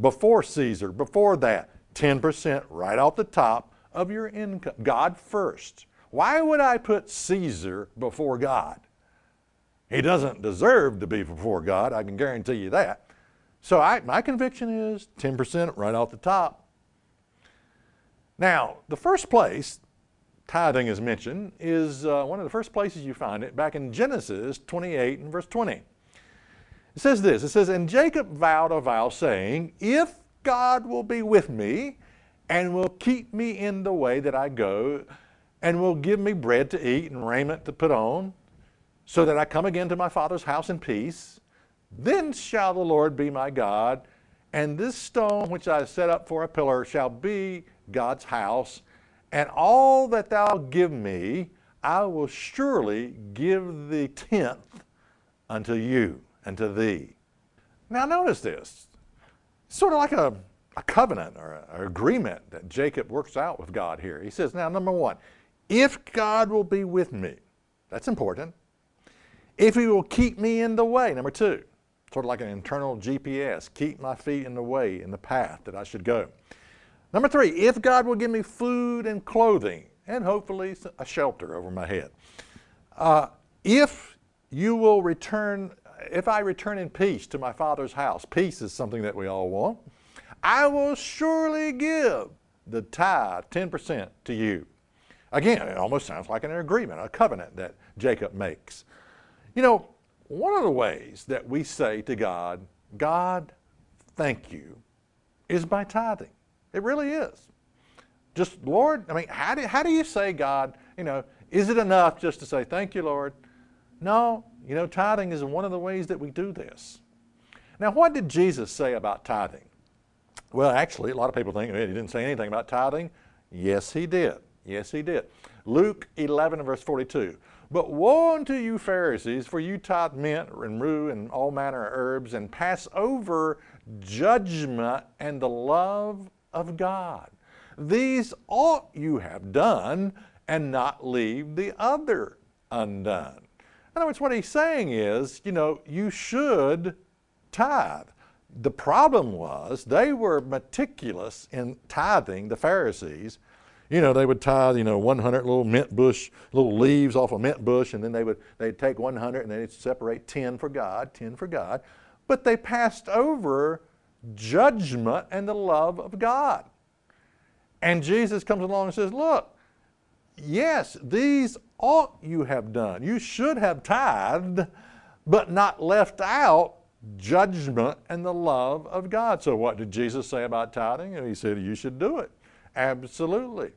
before Caesar, before that. 10% right off the top of your income. God first. Why would I put Caesar before God? He doesn't deserve to be before God, I can guarantee you that. So my conviction is 10% right off the top. Now, the first place tithing is mentioned is one of the first places you find it back in Genesis 28 and verse 20. It says this, it says, "And Jacob vowed a vow saying, if God will be with me and will keep me in the way that I go and will give me bread to eat and raiment to put on, so that I come again to my father's house in peace, then shall the Lord be my God, and this stone which I set up for a pillar shall be God's house, and all that thou give me, I will surely give the tenth unto you and to thee." Now notice this. It's sort of like a covenant or an agreement that Jacob works out with God here. He says, now number one, if God will be with me, that's important. If he will keep me in the way, number two, sort of like an internal GPS, keep my feet in the way, in the path that I should go. Number three, if God will give me food and clothing, and hopefully a shelter over my head. If I return in peace to my Father's house, peace is something that we all want, I will surely give the tithe, 10% to you. Again, it almost sounds like an agreement, a covenant that Jacob makes. You know, one of the ways that we say to God, God, thank you, is by tithing. It really is. Just, Lord, I mean, how do you say, God, you know, is it enough just to say, thank you, Lord? No, you know, tithing is one of the ways that we do this. Now, what did Jesus say about tithing? Well, actually, a lot of people think, he didn't say anything about tithing. Yes, he did. Yes, he did. Luke 11 and verse 42. "But woe unto you Pharisees, for you tithe mint and rue and all manner of herbs, and pass over judgment and the love of God. These ought you have done, and not leave the other undone." In other words, what he's saying is, you know, you should tithe. The problem was they were meticulous in tithing, the Pharisees. You know, they would tithe, 100 little mint bush, little leaves off a mint bush, and then they'd take 100 and they'd separate 10 for God, 10 for God. But they passed over judgment and the love of God. And Jesus comes along and says, look, yes, these ought you have done. You should have tithed, but not left out judgment and the love of God. So what did Jesus say about tithing? And he said you should do it. Absolutely.